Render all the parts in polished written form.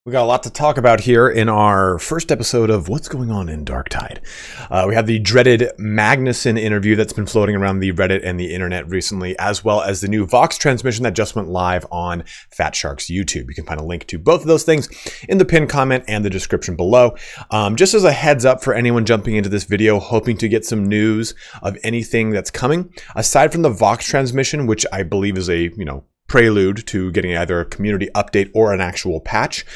We got a lot to talk about here in our first episode of What's Going On in Darktide. We have the dreaded Magnuson interview that's been floating around the Reddit and the internet recently, as well as the new Vox transmission that just went live on Fatshark's YouTube. You can find a link to both of those things in the pinned comment and the description below. Just as a heads up for anyone jumping into this video, hoping to get some news of anything that's coming, aside from the Vox transmission, which I believe is a, prelude to getting either a community update or an actual patch.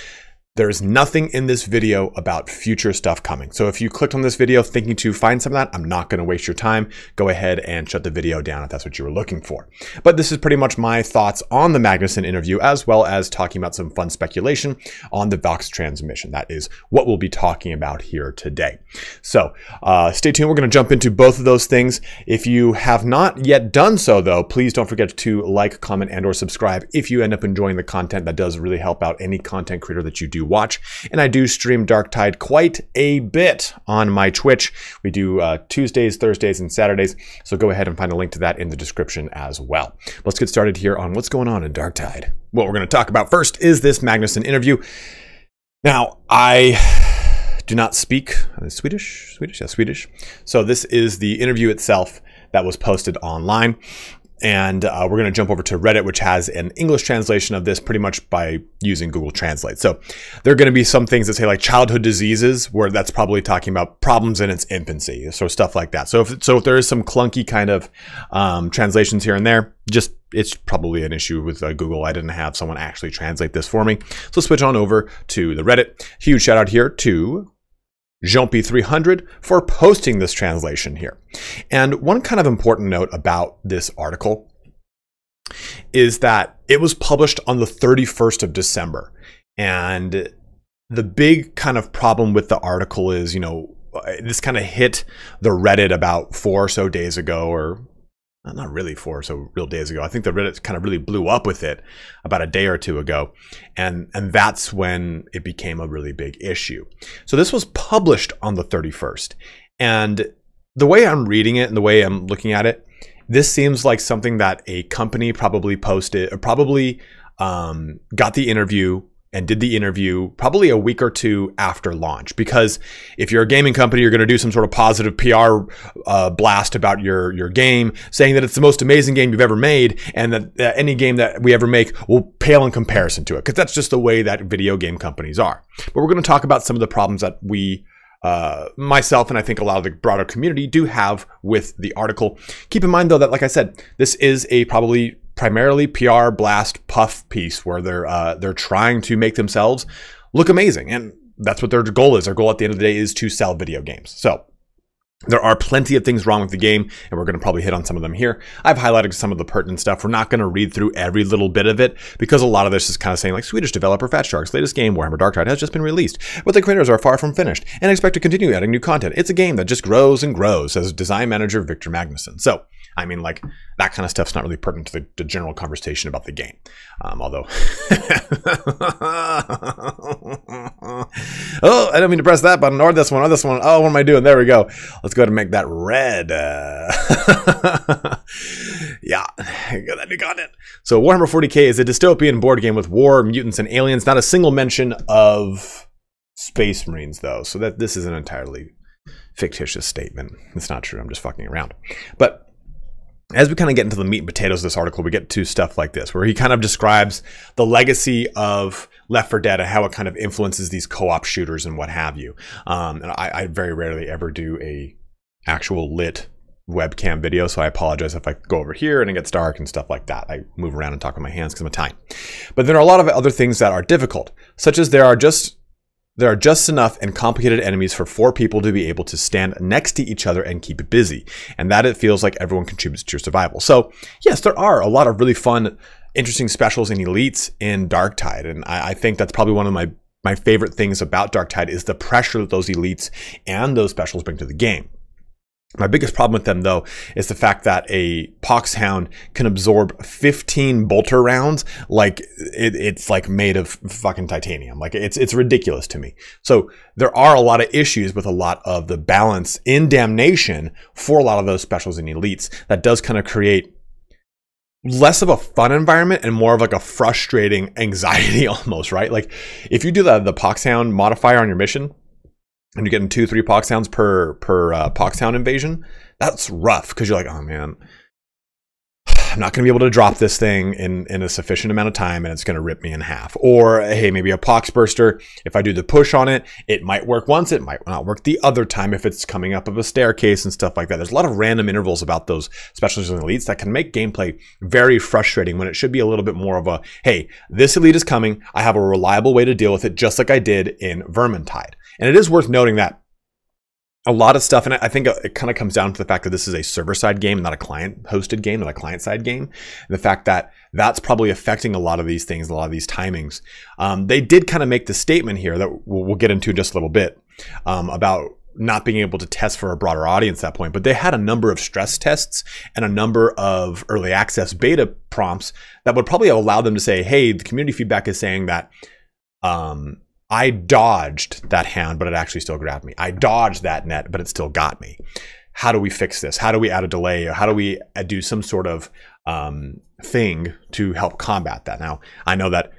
There's nothing in this video about future stuff coming. So if you clicked on this video thinking to find some of that, I'm not going to waste your time. Go ahead and shut the video down if that's what you were looking for. But this is pretty much my thoughts on the Magnuson interview, as well as talking about some fun speculation on the Vox transmission. That is what we'll be talking about here today. So stay tuned. We're going to jump into both of those things. If you have not yet done so, though, please don't forget to like, comment, and or subscribe if you end up enjoying the content. That does really help out any content creator that you do watch. And I do stream Darktide quite a bit on my Twitch. We do Tuesdays, Thursdays, and Saturdays. So go ahead and find a link to that in the description as well. Let's get started here on what's going on in Darktide. What we're going to talk about first is this Magnuson interview. Now, I do not speak Swedish. Yeah, Swedish. So this is the interview itself that was posted online. And we're going to jump over to Reddit, which has an English translation of this pretty much by using Google Translate. So there are going to be some things that say like childhood diseases, where that's probably talking about problems in its infancy. So stuff like that. So if there is some clunky kind of translations here and there, it's probably an issue with Google. I didn't have someone actually translate this for me. So switch on over to the Reddit. Huge shout out here to Jeanp300 for posting this translation here. And one kind of important note about this article is that it was published on the 31st of December. And the big kind of problem with the article is, this kind of hit the Reddit about 4 or so days ago, or not really 4 or so real days ago. I think the Reddit kind of really blew up with it about a day or two ago. And that's when it became a really big issue. So this was published on the 31st. And the way I'm reading it and the way I'm looking at it, this seems like something that a company probably posted, or probably got the interview and did the interview probably a week or two after launch. Because if you're a gaming company, you're going to do some sort of positive PR blast about your game, saying that it's the most amazing game you've ever made, and that any game that we ever make will pale in comparison to it, because that's just the way that video game companies are. But we're going to talk about some of the problems that we, myself, and I think a lot of the broader community do have with the article. Keep in mind, though, that, like I said, this is a primarily PR blast puff piece where they're trying to make themselves look amazing, and that's what their goal is. Their goal at the end of the day is to sell video games. So there are plenty of things wrong with the game, and we're going to probably hit on some of them here. I've highlighted some of the pertinent stuff. We're not going to read through every little bit of it, because a lot of this is kind of saying like Swedish developer Fatshark's latest game, Warhammer Darktide, has just been released, but the creators are far from finished and expect to continue adding new content. It's a game that just grows and grows, says design manager Victor Magnuson. So, I mean, like, that kind of stuff's not really pertinent to the general conversation about the game. Although, oh, I don't mean to press that button, or this one, or this one. Oh, what am I doing? There we go. Let's go ahead and make that red. Yeah, got that new content. So Warhammer 40K is a dystopian board game with war, mutants, and aliens. Not a single mention of Space Marines, though. So that this is an entirely fictitious statement. It's not true. I'm just fucking around. But as we kind of get into the meat and potatoes of this article, we get to stuff like this, where he kind of describes the legacy of Left 4 Dead and how it kind of influences these co-op shooters and what have you. And I very rarely ever do a actual lit webcam video, so I apologize if I go over here and it gets dark and stuff like that. I move around and talk with my hands because I'm Italian. But there are a lot of other things that are difficult, such as there are just enough and complicated enemies for 4 people to be able to stand next to each other and keep it busy, and that it feels like everyone contributes to your survival. So yes, there are a lot of really fun, interesting specials and elites in Darktide, and I think that's probably one of my favorite things about Darktide is the pressure that those elites and those specials bring to the game. My biggest problem with them, though, is the fact that a Poxhound can absorb 15 bolter rounds like it's like made of fucking titanium. Like it's ridiculous to me. So there are a lot of issues with a lot of the balance in Damnation for a lot of those specials and elites. That does kind of create less of a fun environment and more of like a frustrating anxiety almost, right? Like if you do the Poxhound modifier on your mission and you're getting 2-3 Poxhounds per Poxhound invasion, that's rough because you're like, oh man, I'm not going to be able to drop this thing in a sufficient amount of time and it's going to rip me in half. Or, hey, maybe a Pox Burster, if I do the push on it, it might work once, it might not work the other time if it's coming up of a staircase and stuff like that. There's a lot of random intervals about those specialists and elites that can make gameplay very frustrating when it should be a little bit more of a, hey, this elite is coming, I have a reliable way to deal with it, just like I did in Vermintide. And it is worth noting that a lot of stuff, and I think it kind of comes down to the fact that this is a server-side game, not a client-hosted game, not a client-side game. And the fact that that's probably affecting a lot of these things, a lot of these timings. They did kind of make the statement here that we'll get into in just a little bit about not being able to test for a broader audience at that point. But they had a number of stress tests and a number of early access beta prompts that would probably allow them to say, hey, the community feedback is saying that I dodged that hound, but it actually still grabbed me. I dodged that net, but it still got me. How do we fix this? How do we add a delay? How do we do some sort of thing to help combat that? Now, I know that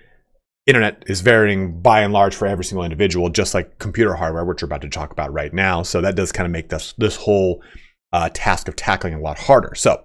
internet is varying by and large for every single individual, just like computer hardware, which we're about to talk about right now. So that does kind of make this whole task of tackling a lot harder. So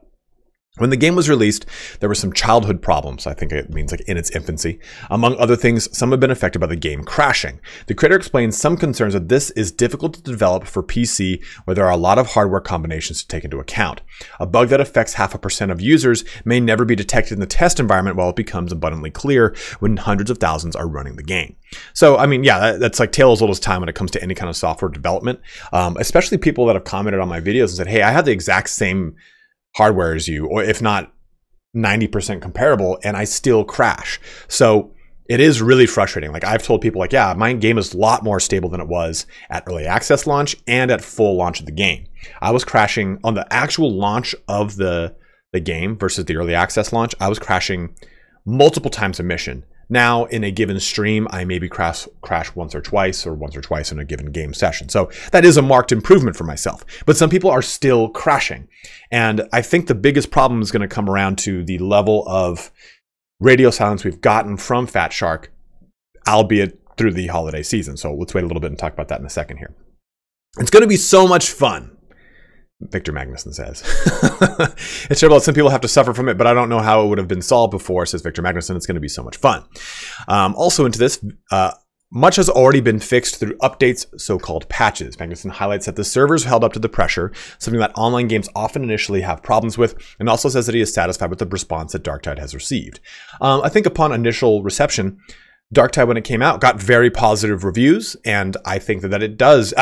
when the game was released, there were some childhood problems. I think it means like in its infancy. Among other things, some have been affected by the game crashing. The creator explains some concerns that this is difficult to develop for PC, where there are a lot of hardware combinations to take into account. A bug that affects 0.5% of users may never be detected in the test environment, while it becomes abundantly clear when hundreds of thousands are running the game. So, I mean, yeah, that's like tale as old as time when it comes to any kind of software development, especially people that have commented on my videos and said, hey, I have the exact same hardware as you, or if not 90% comparable, and I still crash. So it is really frustrating. Like I've told people like, yeah, my game is a lot more stable than it was at early access launch and at full launch of the game. I was crashing on the actual launch of the game versus the early access launch. I was crashing multiple times a mission. Now, in a given stream, I maybe crash once or twice in a given game session. So that is a marked improvement for myself. But some people are still crashing. And I think the biggest problem is going to come around to the level of radio silence we've gotten from Fatshark, albeit through the holiday season. So let's wait a little bit and talk about that in a second here. It's going to be so much fun, Victor Magnuson says. It's terrible that some people have to suffer from it, but I don't know how it would have been solved before, says Victor Magnuson. It's going to be so much fun. Also into this, much has already been fixed through updates, so-called patches. Magnuson highlights that the servers held up to the pressure, something that online games often initially have problems with, and also says that he is satisfied with the response that Darktide has received. I think upon initial reception, Darktide, when it came out, got very positive reviews, and I think that it does.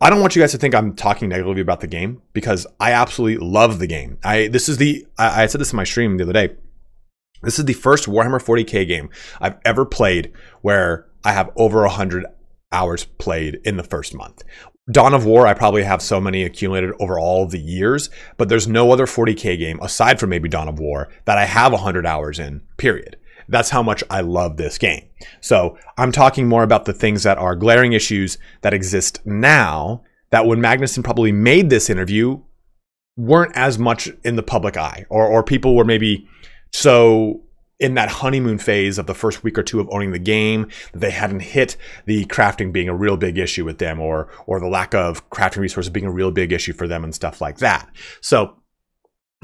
I don't want you guys to think I'm talking negatively about the game, because I absolutely love the game. I said this in my stream the other day. This is the first Warhammer 40k game I've ever played where I have over 100 hours played in the first month. Dawn of War, I probably have so many accumulated over all the years, but there's no other 40k game, aside from maybe Dawn of War, that I have 100 hours in, period. That's how much I love this game. So I'm talking more about the things that are glaring issues that exist now that when Magnuson probably made this interview weren't as much in the public eye, or people were maybe so in that honeymoon phase of the first week or two of owning the game that they hadn't hit the crafting being a real big issue with them, or the lack of crafting resources being a real big issue for them and stuff like that. So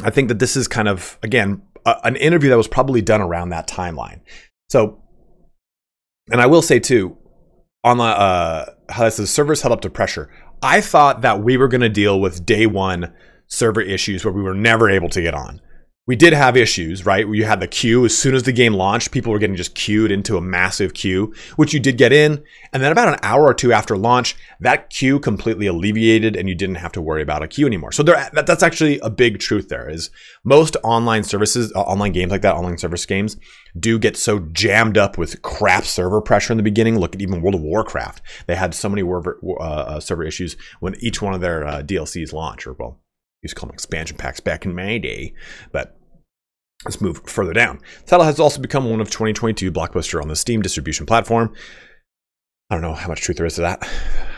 I think that this is kind of, again, an interview that was probably done around that timeline. So, and I will say too, on the how this the servers held up to pressure, I thought that we were going to deal with day one server issues where we were never able to get on. We did have issues, right? Where you had the queue. As soon as the game launched, people were getting just queued into a massive queue, which you did get in. And then about an hour or two after launch, that queue completely alleviated and you didn't have to worry about a queue anymore. So that's actually a big truth there, is most online services, online games like that, online service games, do get so jammed up with crap server pressure in the beginning. Look at even World of Warcraft. They had so many server issues when each one of their DLCs launched, or well, used to call them expansion packs back in my day, but let's move further down. The title has also become one of 2022 blockbuster on the Steam distribution platform. I don't know how much truth there is to that.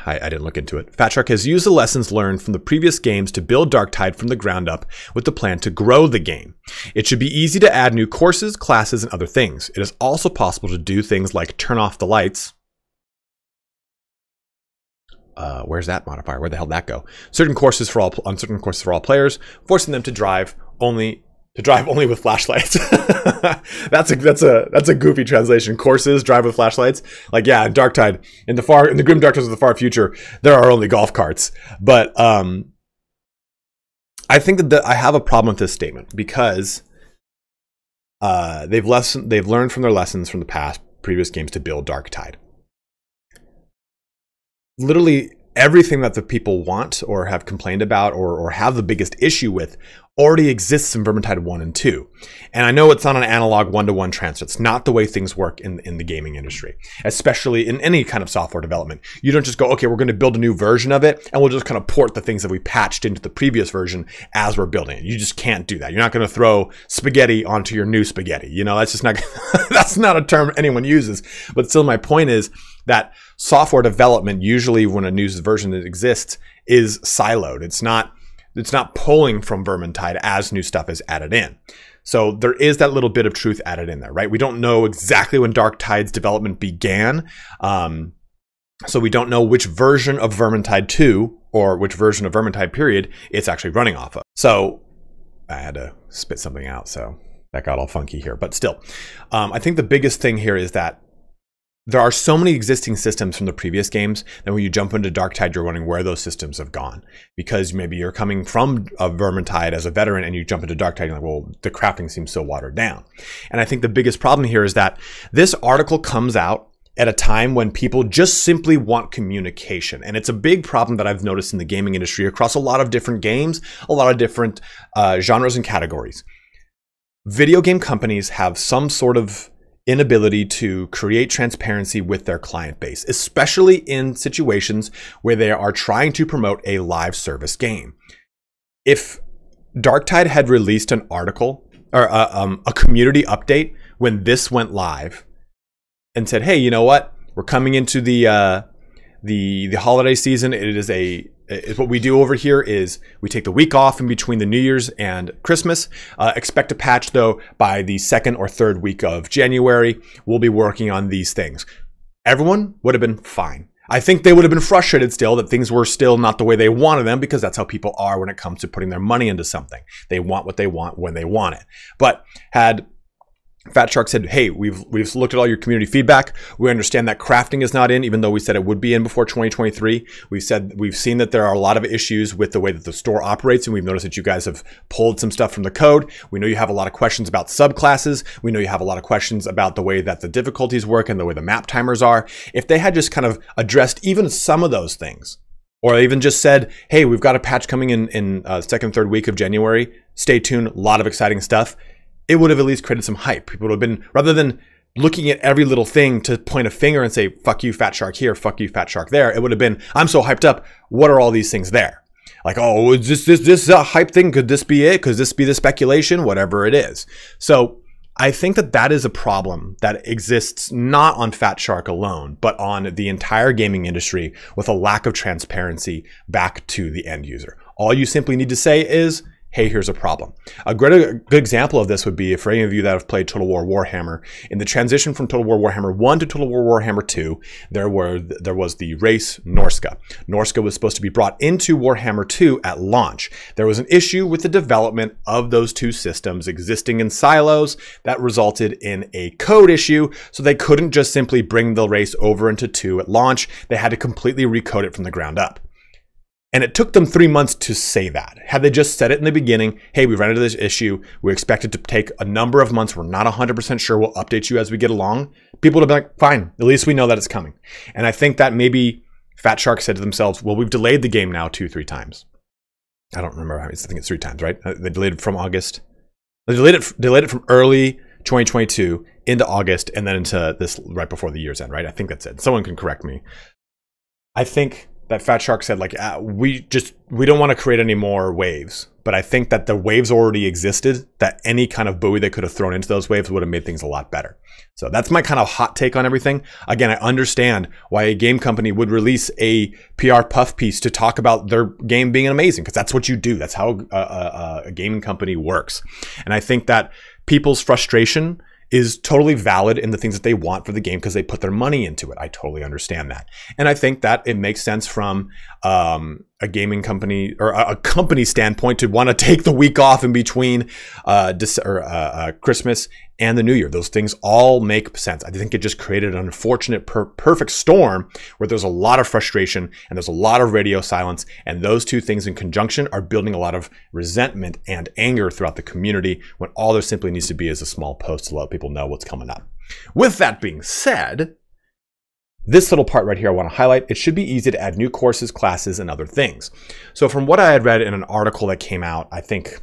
I didn't look into it. Fatshark has used the lessons learned from the previous games to build Darktide from the ground up with the plan to grow the game. It should be easy to add new courses, classes, and other things. It is also possible to do things like turn off the lights. Where's that modifier? Where the hell did that go? Certain courses for all players, forcing them to drive only with flashlights. that's a goofy translation. Courses drive with flashlights. Like, yeah, in Darktide, in the grim darkness of the far future, there are only golf carts. But I think that I have a problem with this statement because they've learned from their lessons from the previous games to build Darktide. Literally everything that the people want or have complained about or have the biggest issue with already exists in Vermintide 1 and 2. And I know it's not an analog one-to-one transfer. It's not the way things work in the gaming industry, especially in any kind of software development. You don't just go, okay, we're going to build a new version of it, and we'll just kind of port the things that we patched into the previous version as we're building it. You just can't do that. You're not going to throw spaghetti onto your new spaghetti. You know, that's just not, that's not a term anyone uses. But still, my point is that software development, usually when a new version exists, is siloed. It's not pulling from Vermintide as new stuff is added in. So there is that little bit of truth added in there, right? We don't know exactly when Darktide's development began. So we don't know which version of Vermintide 2 or which version of Vermintide period it's actually running off of. So I had to spit something out, so that got all funky here. But still, I think the biggest thing here is that there are so many existing systems from the previous games that when you jump into Darktide, you're wondering where those systems have gone. Because maybe you're coming from a Vermintide as a veteran and you jump into Darktide and you're like, well, the crafting seems so watered down. And I think the biggest problem here is that this article comes out at a time when people just simply want communication. And it's a big problem that I've noticed in the gaming industry across a lot of different games, a lot of different genres and categories. Video game companies have some sort of inability to create transparency with their client base, especially in situations where they are trying to promote a live service game. If Darktide had released an article or a community update when this went live and said, hey, you know what? We're coming into the holiday season. What we do over here is we take the week off in between the New Year's and Christmas. Expect a patch, though, by the 2nd or 3rd week of January. We'll be working on these things. Everyone would have been fine. I think they would have been frustrated still that things were still not the way they wanted them, because that's how people are when it comes to putting their money into something. They want what they want when they want it. But had Fatshark said, hey, we've looked at all your community feedback. We understand that crafting is not in, even though we said it would be in before 2023. We've seen that there are a lot of issues with the way that the store operates, and we've noticed that you guys have pulled some stuff from the code. We know you have a lot of questions about subclasses. We know you have a lot of questions about the way that the difficulties work and the way the map timers are. If they had just kind of addressed even some of those things, or even just said, hey, we've got a patch coming in 2nd, 3rd week of January. Stay tuned, a lot of exciting stuff. It would have at least created some hype. People would have been, rather than looking at every little thing to point a finger and say, fuck you, Fatshark here, fuck you, Fatshark there. It would have been, I'm so hyped up. What are all these things there? Like, oh, is this a hype thing? Could this be it? Could this be the speculation? Whatever it is. So I think that that is a problem that exists not on Fatshark alone, but on the entire gaming industry, with a lack of transparency back to the end user. All you simply need to say is, hey, here's a problem. A good example of this would be, for any of you that have played Total War Warhammer, in the transition from Total War Warhammer 1 to Total War Warhammer 2, there was the race Norska. Norska was supposed to be brought into Warhammer 2 at launch. There was an issue with the development of those two systems existing in silos that resulted in a code issue, so they couldn't just simply bring the race over into 2 at launch. They had to completely recode it from the ground up. And it took them 3 months to say that. Had they just said it in the beginning, hey, we ran into this issue, we expect it to take a number of months, we're not 100% sure, we'll update you as we get along, people would have been like, fine, at least we know that it's coming. And I think that maybe Fatshark said to themselves, well, we've delayed the game now 2-3 times. I don't remember how many, I think it's 3 times, right? They delayed it from August. They delayed it from early 2022 into August, and then into this right before the year's end, right? I think that's it. Someone can correct me. I think that Fatshark said, like, we don't want to create any more waves. But I think that the waves already existed, that any kind of buoy they could have thrown into those waves would have made things a lot better. So that's my kind of hot take on everything. Again, I understand why a game company would release a PR puff piece to talk about their game being amazing, because that's what you do. That's how a gaming company works. And I think that people's frustration is totally valid in the things that they want for the game because they put their money into it. I totally understand that. And I think that it makes sense from a gaming company or a company standpoint to want to take the week off in between Christmas and the New Year. Those things all make sense. I think it just created an unfortunate perfect storm where there's a lot of frustration and there's a lot of radio silence. And those two things in conjunction are building a lot of resentment and anger throughout the community when all there simply needs to be is a small post to let people know what's coming up. With that being said, this little part right here I want to highlight. It should be easy to add new courses, classes, and other things. So from what I had read in an article that came out, I think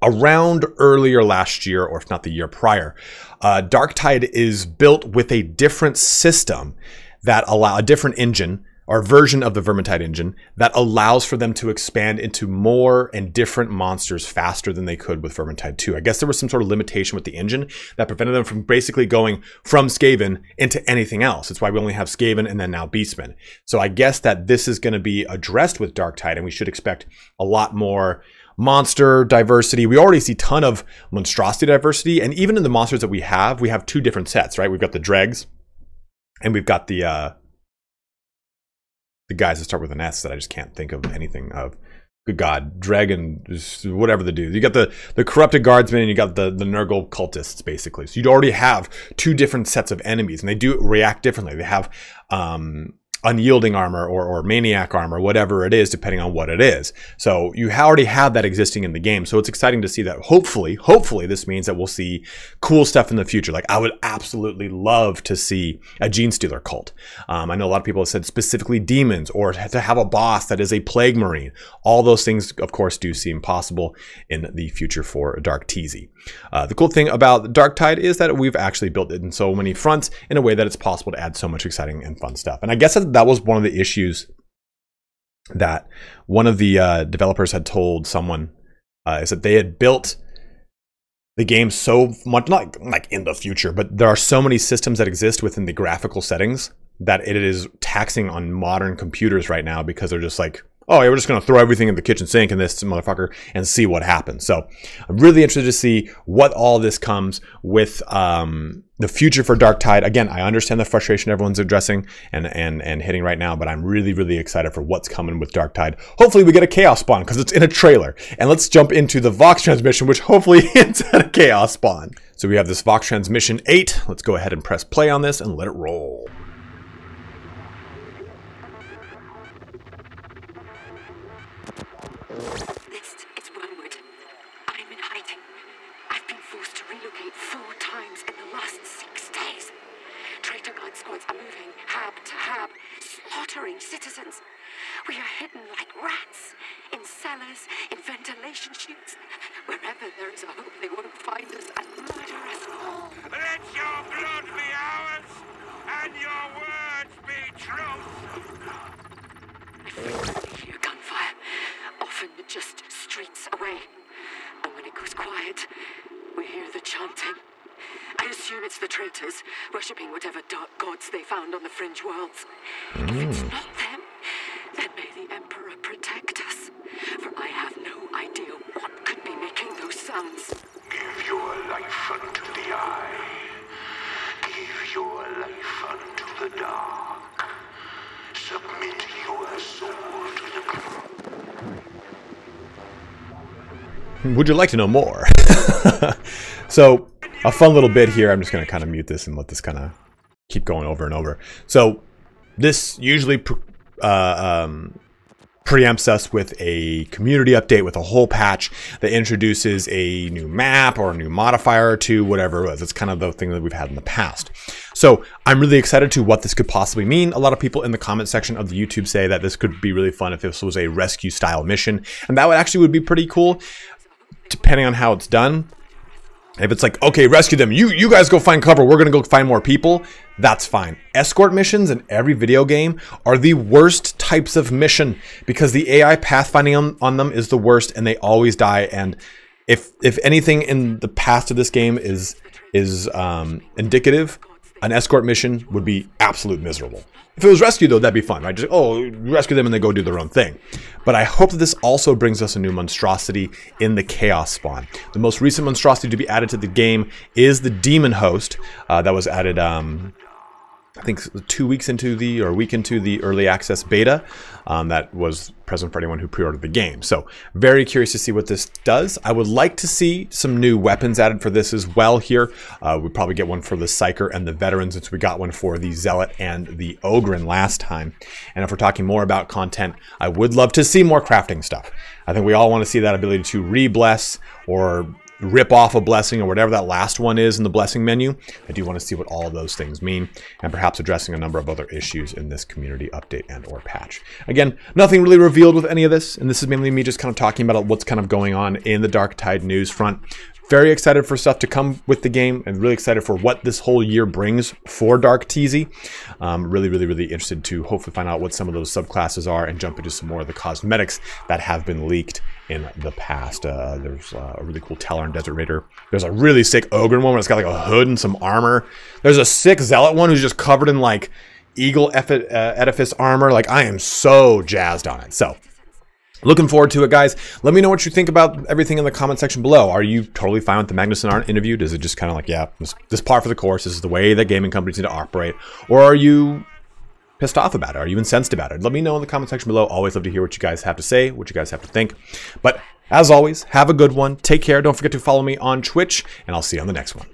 around earlier last year, or if not the year prior, Darktide is built with a different system that a different engine or version of the Vermintide engine that allows for them to expand into more and different monsters faster than they could with Vermintide 2. I guess there was some sort of limitation with the engine that prevented them from basically going from Skaven into anything else. It's why we only have Skaven and then now Beastmen. So I guess that this is going to be addressed with Darktide, and we should expect a lot more monster diversity. We already see a ton of monstrosity diversity, and even in the monsters that we have two different sets, right? We've got the dregs, and we've got the guys that start with an S that I just can't think of anything of. Good God, Dragon, whatever the dude. You got the corrupted guardsmen and you got the Nurgle cultists, basically. So you'd already have two different sets of enemies, and they do react differently. They have unyielding armor or maniac armor, whatever it is, depending on what it is. So you already have that existing in the game. So it's exciting to see that. Hopefully this means that we'll see cool stuff in the future. Like, I would absolutely love to see a Gene Stealer cult. I know a lot of people have said specifically demons, or to have a boss that is a plague marine. All those things, of course, do seem possible in the future for Dark Teasy. The cool thing about Darktide is that we've actually built it in so many fronts in a way that it's possible to add so much exciting and fun stuff. And I guess that was one of the issues that one of the developers had told someone, is that they had built the game so much, not like in the future, but there are so many systems that exist within the graphical settings that it is taxing on modern computers right now, because they're just like, oh yeah, we're just going to throw everything in the kitchen sink in this motherfucker and see what happens. So I'm really interested to see what all this comes with the future for Darktide. Again, I understand the frustration everyone's addressing and hitting right now, but I'm really, really excited for what's coming with Darktide. Hopefully we get a Chaos Spawn, because it's in a trailer. And let's jump into the Vox Transmission, which hopefully hints at a Chaos Spawn. So we have this Vox Transmission VIII. Let's go ahead and press play on this and let it roll. Citizens. We are hidden like rats in cellars, in ventilation chutes. Wherever there is a hope, they want to find us and murder us all. Let your blood be ours, and your words be truth. I frequently hear gunfire, often just streets away. And when it goes quiet, we hear the chanting. I assume it's the traitors, worshipping whatever dark gods they found on the fringe worlds. If it's not them, then may the Emperor protect us. For I have no idea what could be making those sounds. Give your life unto the eye. Give your life unto the dark. Submit your soul to the... Would you like to know more? So, a fun little bit here. I'm just going to kind of mute this and let this kind of keep going over and over. So, this usually preempts us with a community update with a whole patch that introduces a new map or a new modifier or two, whatever it was. It's kind of the thing that we've had in the past. So I'm really excited to what this could possibly mean. A lot of people in the comment section of the YouTube say that this could be really fun if this was a rescue style mission. And that would be pretty cool, depending on how it's done. If it's like, okay, rescue them, you guys go find cover, we're gonna go find more people, that's fine. Escort missions in every video game are the worst types of mission because the AI pathfinding on them is the worst and they always die. And if anything in the past of this game is indicative, an escort mission would be absolute miserable. If it was rescue though, that'd be fun, right? Just, oh, rescue them and they go do their own thing. But I hope that this also brings us a new monstrosity in the Chaos Spawn. The most recent monstrosity to be added to the game is the Demon Host that was added, I think 2 weeks into the, or a week into the early access beta. That was present for anyone who pre-ordered the game. So very curious to see what this does. I would like to see some new weapons added for this as well here. We probably get one for the Psyker and the Veteran since we got one for the Zealot and the Ogryn last time. And if we're talking more about content, I would love to see more crafting stuff. I think we all want to see that ability to re-bless or rip off a blessing or whatever that last one is in the blessing menu. I do want to see what all of those things mean and perhaps addressing a number of other issues in this community update and or patch. Again, nothing really revealed with any of this, and this is mainly me just kind of talking about what's kind of going on in the Darktide news front. Very excited for stuff to come with the game and really excited for what this whole year brings for Darktide. Really interested to hopefully find out what some of those subclasses are and jump into some more of the cosmetics that have been leaked in the past. There's a really cool Talon Desert Raider. There's a really sick Ogryn one where it's got like a hood and some armor. There's a sick Zealot one who's just covered in like Eagle Edifice armor. Like, I am so jazzed on it. So looking forward to it, guys. Let me know what you think about everything in the comment section below. Are you totally fine with the Magnuson interview? Does it just kind of like, yeah, this par for the course, this is the way that gaming companies need to operate? Or are you pissed off about it? Are you incensed about it? Let me know in the comment section below. Always love to hear what you guys have to say, what you guys have to think. But as always, have a good one. Take care. Don't forget to follow me on Twitch, and I'll see you on the next one.